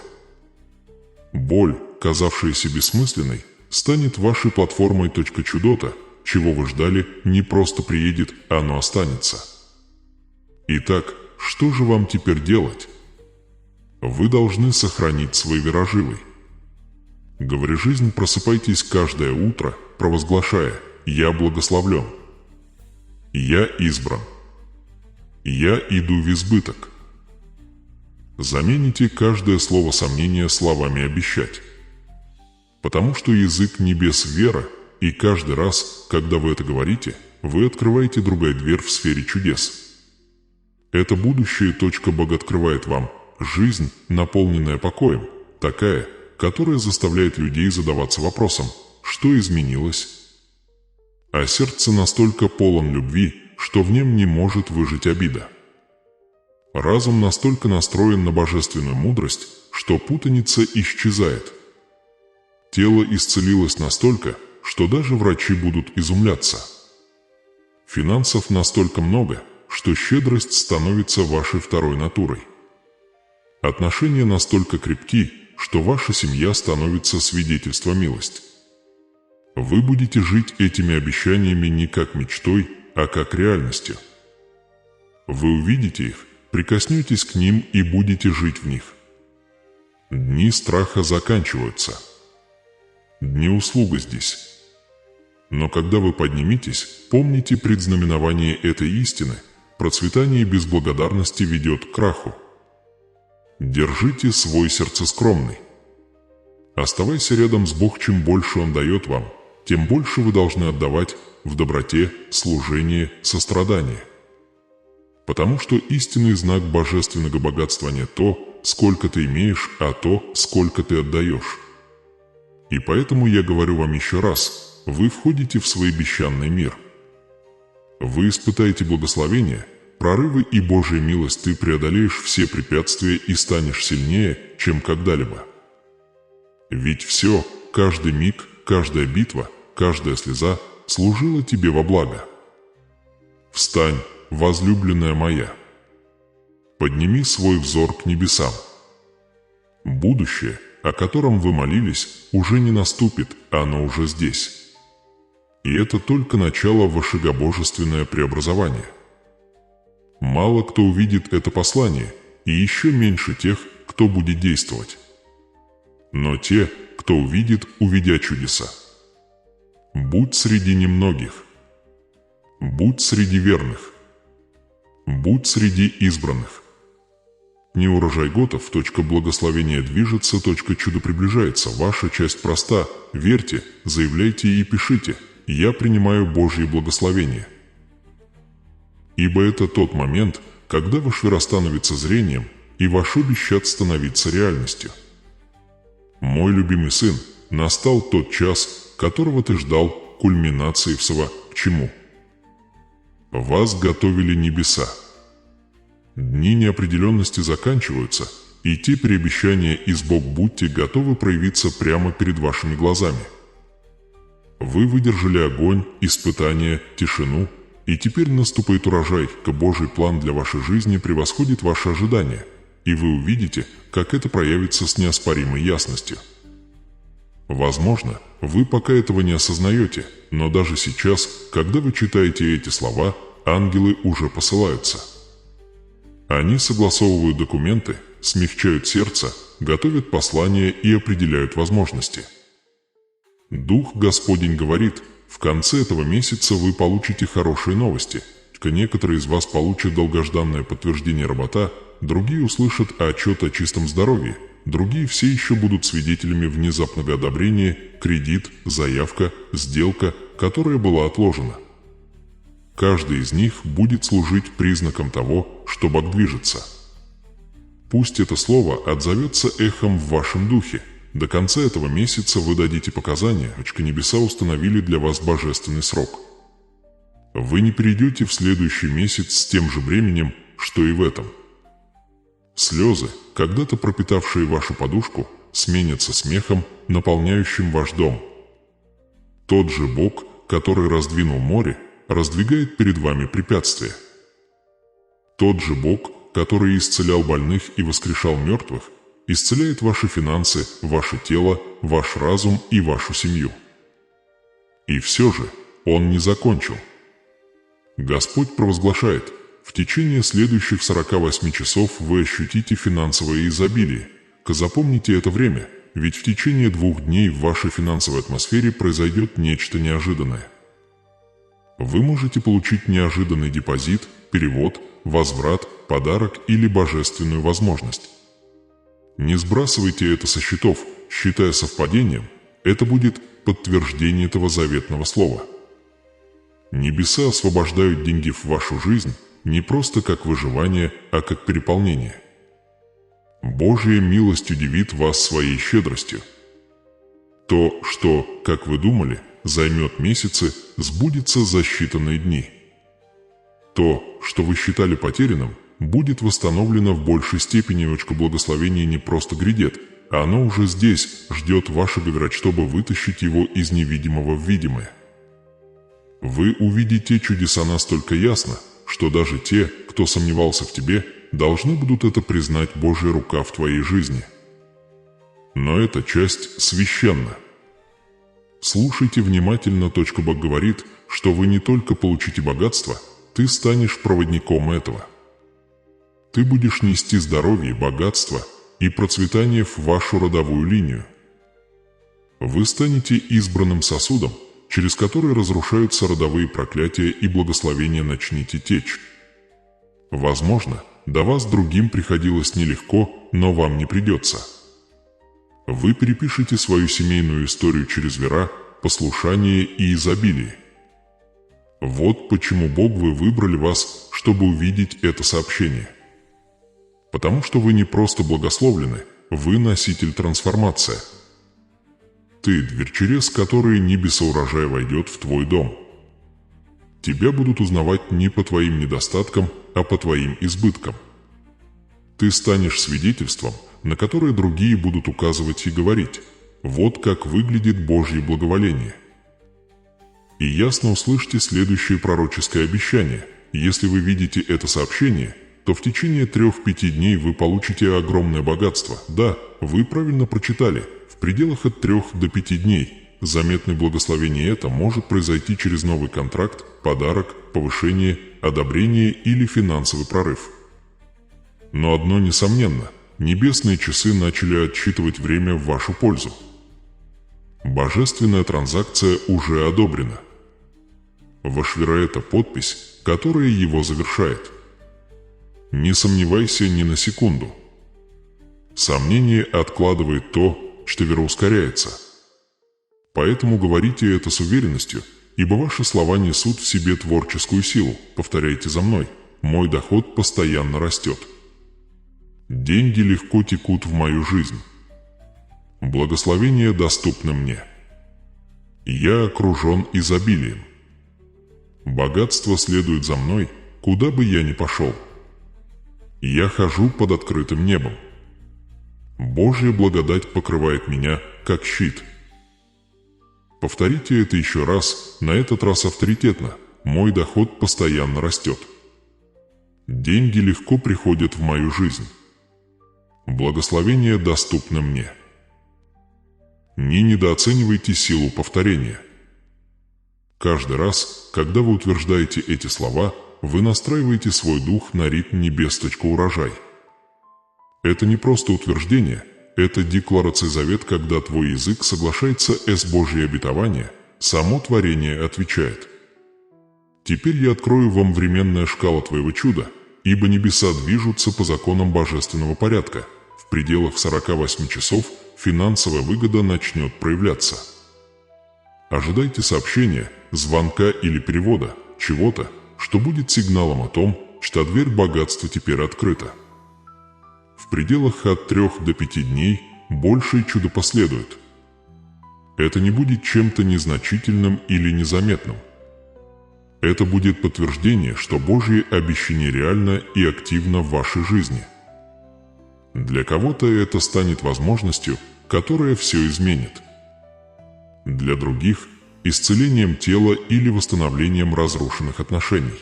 Боль, казавшаяся бессмысленной, станет вашей платформой. Чудо-то, чего вы ждали, не просто приедет, оно останется. Итак, что же вам теперь делать? Вы должны сохранить свой вероживый. Говори жизнь, просыпайтесь каждое утро, провозглашая: «Я благословлен. Я избран. Я иду в избыток». Замените каждое слово сомнения словами «обещать». Потому что язык небес – вера, и каждый раз, когда вы это говорите, вы открываете другую дверь в сфере чудес. Это будущее. Бог открывает вам жизнь, наполненная покоем, такая, которое заставляет людей задаваться вопросом, что изменилось? А сердце настолько полон любви, что в нем не может выжить обида. Разум настолько настроен на божественную мудрость, что путаница исчезает. Тело исцелилось настолько, что даже врачи будут изумляться. Финансов настолько много, что щедрость становится вашей второй натурой. Отношения настолько крепки, что ваша семья становится свидетельством милости. Вы будете жить этими обещаниями не как мечтой, а как реальностью. Вы увидите их, прикоснетесь к ним и будете жить в них. Дни страха заканчиваются. Дни услуга здесь. Но когда вы подниметесь, помните предзнаменование этой истины: процветание без благодарности ведет к краху. Держите свой сердце скромный. Оставайся рядом с Богом, чем больше Он дает вам, тем больше вы должны отдавать в доброте, служении, сострадании. Потому что истинный знак божественного богатства не то, сколько ты имеешь, а то, сколько ты отдаешь. И поэтому я говорю вам еще раз: вы входите в свой обещанный мир. Вы испытаете благословение, прорывы и Божья милость, ты преодолеешь все препятствия и станешь сильнее, чем когда-либо. Ведь все, каждый миг, каждая битва, каждая слеза служила тебе во благо. Встань, возлюбленная моя. Подними свой взор к небесам. Будущее, о котором вы молились, уже не наступит, оно уже здесь. И это только начало вашего божественного преобразования. Мало кто увидит это послание, и еще меньше тех, кто будет действовать. Но те, кто увидит, увидя чудеса. Будь среди немногих. Будь среди верных. Будь среди избранных. Не урожай готов, благословение движется, чудо приближается, ваша часть проста, верьте, заявляйте и пишите: «Я принимаю Божье благословение». Ибо это тот момент, когда ваш вера становится зрением, и ваш обещат становиться реальностью. Мой любимый сын, настал тот час, которого ты ждал, кульминации всего, к чему. Вас готовили небеса. Дни неопределенности заканчиваются, и те переобещания из Бога будьте готовы проявиться прямо перед вашими глазами. Вы выдержали огонь, испытания, тишину, и теперь наступает урожай, Божий план для вашей жизни превосходит ваши ожидания, и вы увидите, как это проявится с неоспоримой ясностью. Возможно, вы пока этого не осознаете, но даже сейчас, когда вы читаете эти слова, ангелы уже посылаются. Они согласовывают документы, смягчают сердце, готовят послания и определяют возможности. Дух Господень говорит: в конце этого месяца вы получите хорошие новости. Некоторые из вас получат долгожданное подтверждение работы, другие услышат отчет о чистом здоровье, другие все еще будут свидетелями внезапного одобрения, кредит, заявка, сделка, которая была отложена. Каждый из них будет служить признаком того, что Бог движется. Пусть это слово отзовется эхом в вашем духе. До конца этого месяца вы дадите показания, небеса установили для вас божественный срок. Вы не перейдете в следующий месяц с тем же бременем, что и в этом. Слезы, когда-то пропитавшие вашу подушку, сменятся смехом, наполняющим ваш дом. Тот же Бог, который раздвинул море, раздвигает перед вами препятствия. Тот же Бог, который исцелял больных и воскрешал мертвых, исцеляет ваши финансы, ваше тело, ваш разум и вашу семью. И все же Он не закончил. Господь провозглашает: в течение следующих 48 часов вы ощутите финансовое изобилие. Запомните это время, ведь в течение 2 дней в вашей финансовой атмосфере произойдет нечто неожиданное. Вы можете получить неожиданный депозит, перевод, возврат, подарок или божественную возможность. Не сбрасывайте это со счетов, считая совпадением, это будет подтверждение этого заветного слова. Небеса освобождают деньги в вашу жизнь не просто как выживание, а как переполнение. Божья милость удивит вас своей щедростью. То, что, как вы думали, займет месяцы, сбудется за считанные дни. То, что вы считали потерянным, будет восстановлено в большей степени, очко благословения не просто грядет, а оно уже здесь, ждет вашего играть, чтобы вытащить его из невидимого в видимое. Вы увидите чудеса настолько ясно, что даже те, кто сомневался в тебе, должны будут это признать. Божья рука в твоей жизни. Но эта часть священна. Слушайте внимательно. Бог говорит, что вы не только получите богатство, ты станешь проводником этого. Ты будешь нести здоровье, богатство и процветание в вашу родовую линию. Вы станете избранным сосудом, через который разрушаются родовые проклятия, и благословения начнете течь. Возможно, до вас другим приходилось нелегко, но вам не придется. Вы перепишете свою семейную историю через вера, послушание и изобилие. Вот почему Бог вы выбрали вас, чтобы увидеть это сообщение. Потому что вы не просто благословлены, вы носитель трансформации. Ты дверь, через которой небеса урожая войдет в твой дом. Тебя будут узнавать не по твоим недостаткам, а по твоим избыткам. Ты станешь свидетельством, на которое другие будут указывать и говорить: вот как выглядит Божье благоволение. И ясно услышьте следующее пророческое обещание. Если вы видите это сообщение, то в течение 3-5 дней вы получите огромное богатство. Да, вы правильно прочитали, в пределах от 3 до 5 дней. Заметное благословение это может произойти через новый контракт, подарок, повышение, одобрение или финансовый прорыв. Но одно несомненно, небесные часы начали отсчитывать время в вашу пользу. Божественная транзакция уже одобрена. Ваш вера – это подпись, которая его завершает. Не сомневайся ни на секунду. Сомнение откладывает то, что вера ускоряется. Поэтому говорите это с уверенностью, ибо ваши слова несут в себе творческую силу. Повторяйте за мной: мой доход постоянно растет. Деньги легко текут в мою жизнь. Благословения доступны мне. Я окружен изобилием. Богатство следует за мной, куда бы я ни пошел. Я хожу под открытым небом. Божья благодать покрывает меня, как щит. Повторите это еще раз, на этот раз авторитетно. Мой доход постоянно растет. Деньги легко приходят в мою жизнь. Благословения доступны мне. Не недооценивайте силу повторения. Каждый раз, когда вы утверждаете эти слова, вы настраиваете свой дух на ритм небес. Урожай. Это не просто утверждение, это декларация завет, когда твой язык соглашается с Божье обетование, само творение отвечает. Теперь я открою вам временная шкала твоего чуда, ибо небеса движутся по законам божественного порядка. В пределах 48 часов финансовая выгода начнет проявляться. Ожидайте сообщения, звонка или перевода, чего-то, что будет сигналом о том, что дверь богатства теперь открыта. В пределах от 3 до 5 дней большее чудо последует. Это не будет чем-то незначительным или незаметным. Это будет подтверждение, что Божье обещание реально и активно в вашей жизни. Для кого-то это станет возможностью, которая все изменит. Для других – исцелением тела или восстановлением разрушенных отношений.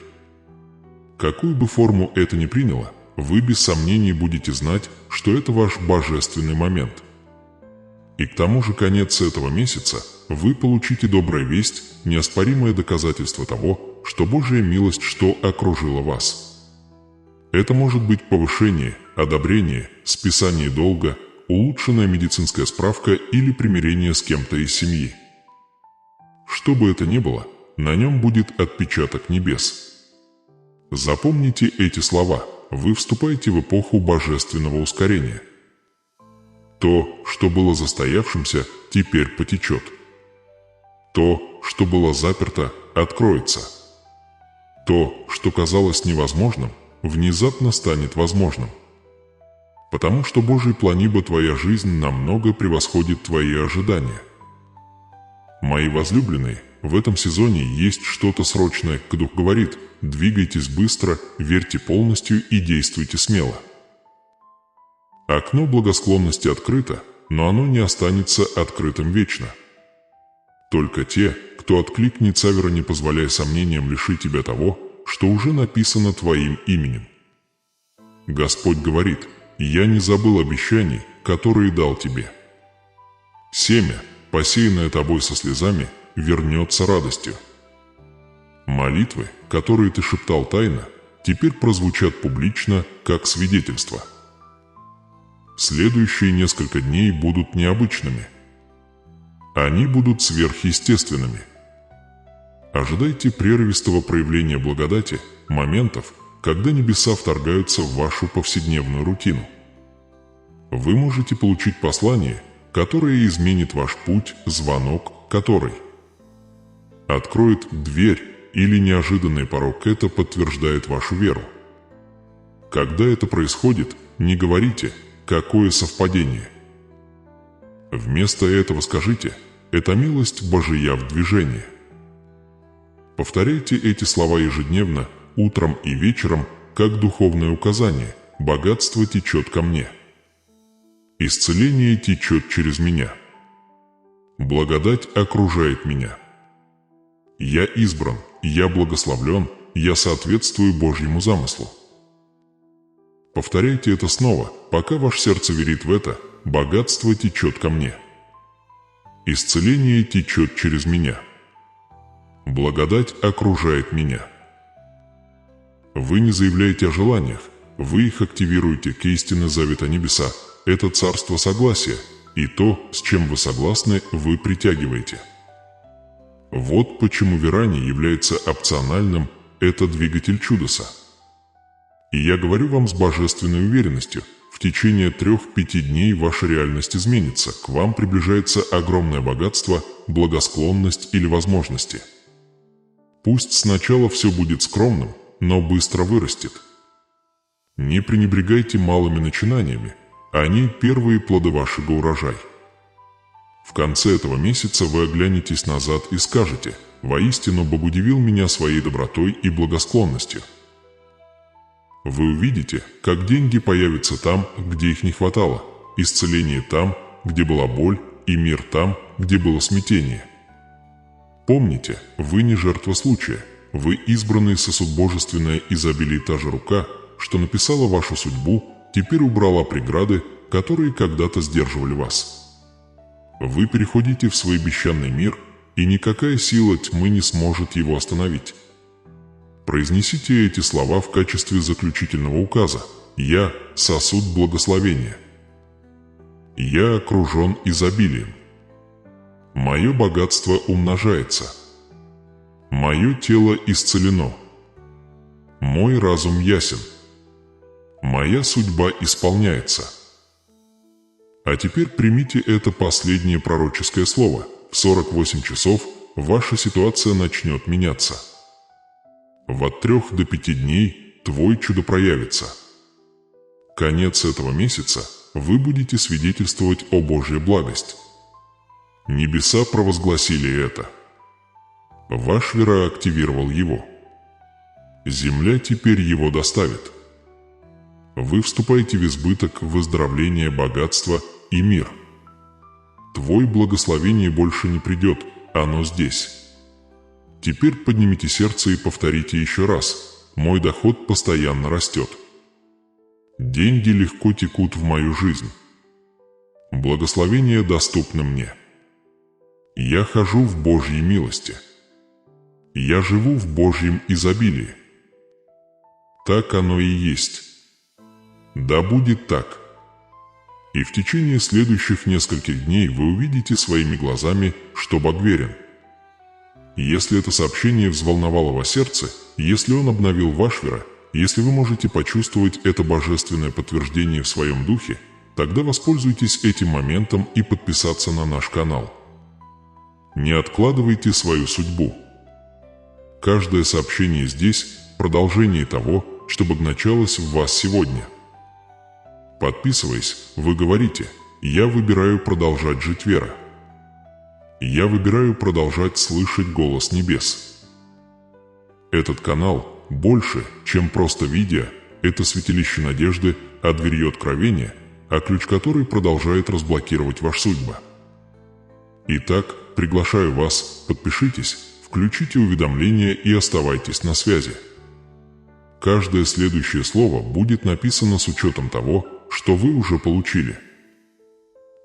Какую бы форму это ни приняло, вы без сомнений будете знать, что это ваш божественный момент. И к тому же конец этого месяца вы получите добрая весть, неоспоримое доказательство того, что Божья милость что окружила вас. Это может быть повышение, одобрение, списание долга, улучшенная медицинская справка или примирение с кем-то из семьи. Что бы это ни было, на нем будет отпечаток небес. Запомните эти слова. Вы вступаете в эпоху божественного ускорения. То, что было застоявшимся, теперь потечет. То, что было заперто, откроется. То, что казалось невозможным, внезапно станет возможным. потому что Божий план, ибо твоя жизнь намного превосходит твои ожидания. Мои возлюбленные, в этом сезоне есть что-то срочное, как Дух говорит: двигайтесь быстро, верьте полностью и действуйте смело. Окно благосклонности открыто, но оно не останется открытым вечно. Только те, кто откликнется, Авера, не позволяя сомнениям лишить тебя того, что уже написано твоим именем. Господь говорит: «Я не забыл обещаний, которые дал тебе». Семя, посеянное тобой со слезами, вернется радостью. Молитвы, которые ты шептал тайно, теперь прозвучат публично, как свидетельство. Следующие несколько дней будут необычными. Они будут сверхъестественными. Ожидайте прерывистого проявления благодати, моментов, когда небеса вторгаются в вашу повседневную рутину. Вы можете получить послание, которое изменит ваш путь, звонок, который откроет дверь или неожиданный порог. Это подтверждает вашу веру. Когда это происходит, не говорите «какое совпадение». Вместо этого скажите: «Это милость Божия в движении». Повторяйте эти слова ежедневно, утром и вечером, как духовное указание: «Богатство течет ко мне». Исцеление течет через меня. Благодать окружает меня. Я избран, я благословлен, я соответствую Божьему замыслу. Повторяйте это снова, пока ваше сердце верит в это: «Богатство течет ко мне». Исцеление течет через меня. Благодать окружает меня. Вы не заявляете о желаниях, вы их активируете. К истине завета небеса. Это царство согласия, и то, с чем вы согласны, вы притягиваете. Вот почему верание является опциональным, это двигатель чудеса. И я говорю вам с божественной уверенностью: в течение 3-5 дней ваша реальность изменится, к вам приближается огромное богатство, благосклонность или возможности. Пусть сначала все будет скромным, но быстро вырастет. Не пренебрегайте малыми начинаниями, они первые плоды вашего урожая. В конце этого месяца вы оглянетесь назад и скажете: «Воистину Бог удивил меня своей добротой и благосклонностью». Вы увидите, как деньги появятся там, где их не хватало, исцеление там, где была боль, и мир там, где было смятение. Помните, вы не жертва случая, вы избранный сосуд. Божественное изобилие. Та же рука, что написала вашу судьбу, теперь убрала преграды, которые когда-то сдерживали вас. Вы переходите в свой обещанный мир, и никакая сила тьмы не сможет его остановить. Произнесите эти слова в качестве заключительного указа: «Я – сосуд благословения. Я окружен изобилием. Мое богатство умножается. Мое тело исцелено. Мой разум ясен. Моя судьба исполняется». А теперь примите это последнее пророческое слово. В 48 часов ваша ситуация начнет меняться. От 3 до 5 дней твой чудо проявится. Конец этого месяца вы будете свидетельствовать о Божьей благости. Небеса провозгласили это. Ваш вера активировал его. Земля теперь его доставит. Вы вступаете в избыток, выздоровление, богатство и мир. Твой благословение больше не придет, оно здесь. Теперь поднимите сердце и повторите еще раз: «Мой доход постоянно растет. Деньги легко текут в мою жизнь. Благословение доступно мне. Я хожу в Божьей милости. Я живу в Божьем изобилии». Так оно и есть. Да будет так. И в течение следующих нескольких дней вы увидите своими глазами, что Бог верен. Если это сообщение взволновало ваше сердце, если он обновил ваш вера, если вы можете почувствовать это божественное подтверждение в своем духе, тогда воспользуйтесь этим моментом и подписаться на наш канал. Не откладывайте свою судьбу. Каждое сообщение здесь – продолжение того, что Бог началось в вас сегодня. Подписываясь, вы говорите: «Я выбираю продолжать жить верой. Я выбираю продолжать слышать голос небес». Этот канал больше, чем просто видео, это святилище надежды, а дверью откровения, а ключ который продолжает разблокировать вашу судьбу. Итак, приглашаю вас, подпишитесь, включите уведомления и оставайтесь на связи. Каждое следующее слово будет написано с учетом того, что вы уже получили.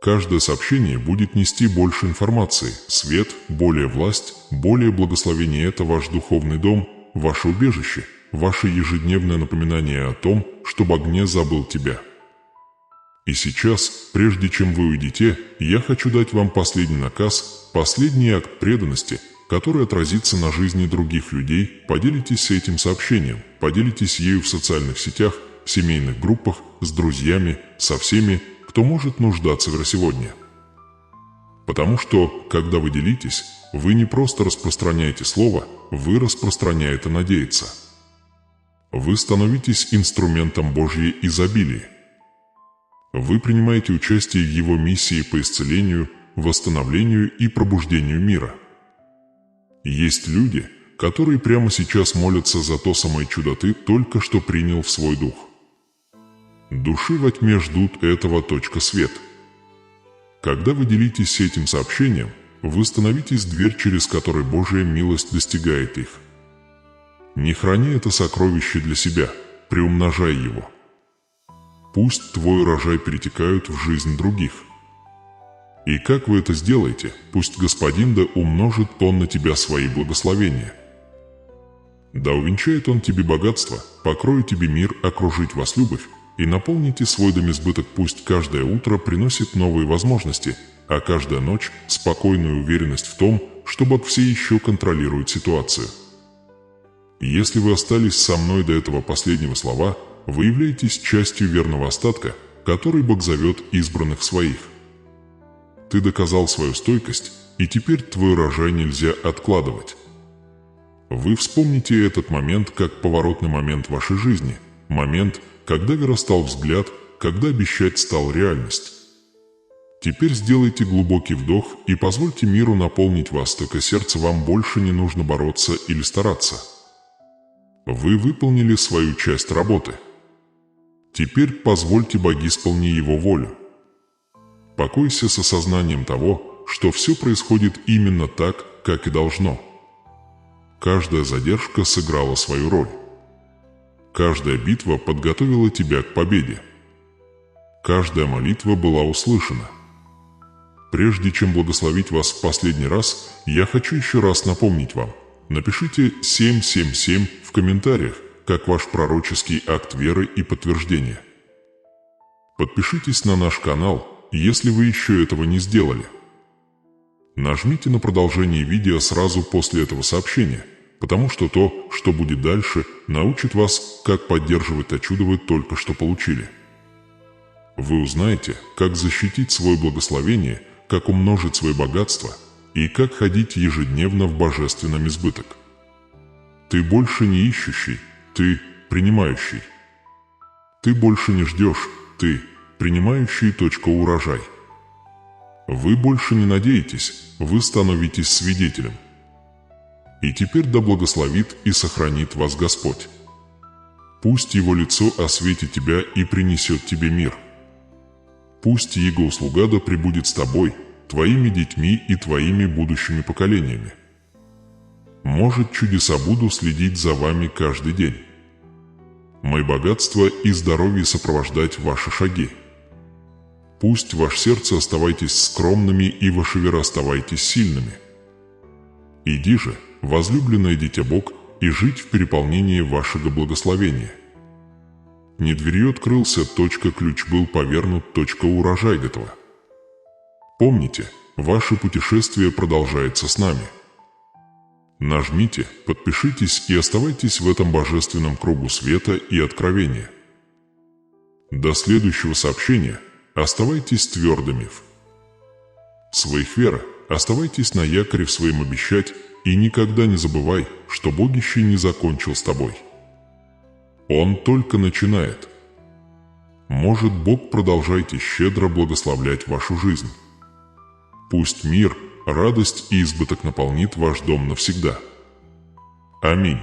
Каждое сообщение будет нести больше информации, свет, более власть, более благословение. Это ваш духовный дом, ваше убежище, ваше ежедневное напоминание о том, чтобы огонь не забыл тебя. И сейчас, прежде чем вы уйдете, я хочу дать вам последний наказ, последний акт преданности, который отразится на жизни других людей. Поделитесь этим сообщением, поделитесь ею в социальных сетях, в семейных группах, с друзьями, со всеми, кто может нуждаться в сегодня. Потому что, когда вы делитесь, вы не просто распространяете слово, вы распространяете надеяться. Вы становитесь инструментом Божьей изобилия. Вы принимаете участие в Его миссии по исцелению, восстановлению и пробуждению мира. Есть люди, которые прямо сейчас молятся за то самое чудо ты только что принял в свой дух. Души во тьме ждут этого свет. Когда вы делитесь этим сообщением, вы становитесь дверь, через которую Божья милость достигает их. Не храни это сокровище для себя, приумножай его. Пусть твой урожай перетекает в жизнь других. И как вы это сделаете, пусть Господин да умножит Он на тебя свои благословения. Да увенчает Он тебе богатство, покроет тебе мир, окружить вас любовь, и наполните свой дом избыток. Пусть каждое утро приносит новые возможности, а каждая ночь – спокойную уверенность в том, что Бог все еще контролирует ситуацию. Если вы остались со мной до этого последнего слова, вы являетесь частью верного остатка, который Бог зовет избранных своих. Ты доказал свою стойкость, и теперь твой урожай нельзя откладывать. Вы вспомните этот момент как поворотный момент вашей жизни, момент, когда вырастал взгляд, когда обещать стал реальность. Теперь сделайте глубокий вдох и позвольте миру наполнить вас, только сердце вам больше не нужно бороться или стараться. Вы выполнили свою часть работы. Теперь позвольте Богу исполнить Его волю. Покойся с осознанием того, что все происходит именно так, как и должно. Каждая задержка сыграла свою роль. Каждая битва подготовила тебя к победе. Каждая молитва была услышана. Прежде чем благословить вас в последний раз, я хочу еще раз напомнить вам. Напишите 777 в комментариях, как ваш пророческий акт веры и подтверждения. Подпишитесь на наш канал, если вы еще этого не сделали. Нажмите на продолжение видео сразу после этого сообщения, потому что то, что будет дальше, научит вас, как поддерживать то чудо вы только что получили. Вы узнаете, как защитить свое благословение, как умножить свое богатство и как ходить ежедневно в божественном избыток. Ты больше не ищущий, ты принимающий. Ты больше не ждешь, ты принимающий урожай. Вы больше не надеетесь, вы становитесь свидетелем. И теперь да благословит и сохранит вас Господь. Пусть Его лицо осветит тебя и принесет тебе мир. Пусть Его услуга да пребудет с тобой, твоими детьми и твоими будущими поколениями. Может, чудеса буду следить за вами каждый день. Мои богатства и здоровье сопровождать ваши шаги. Пусть в ваше сердце оставайтесь скромными и ваша вера оставайтесь сильными. Иди же, возлюбленное дитя Бог, и жить в переполнении вашего благословения. Не дверью открылся, ключ был повернут, урожай готова. Помните, ваше путешествие продолжается с нами. Нажмите, подпишитесь и оставайтесь в этом божественном кругу света и откровения. До следующего сообщения оставайтесь твердыми в своих верах, оставайтесь на якоре в своем обещать и никогда не забывай, что Бог еще не закончил с тобой. Он только начинает. Может, Бог продолжайте щедро благословлять вашу жизнь. Пусть мир, радость и избыток наполнит ваш дом навсегда. Аминь.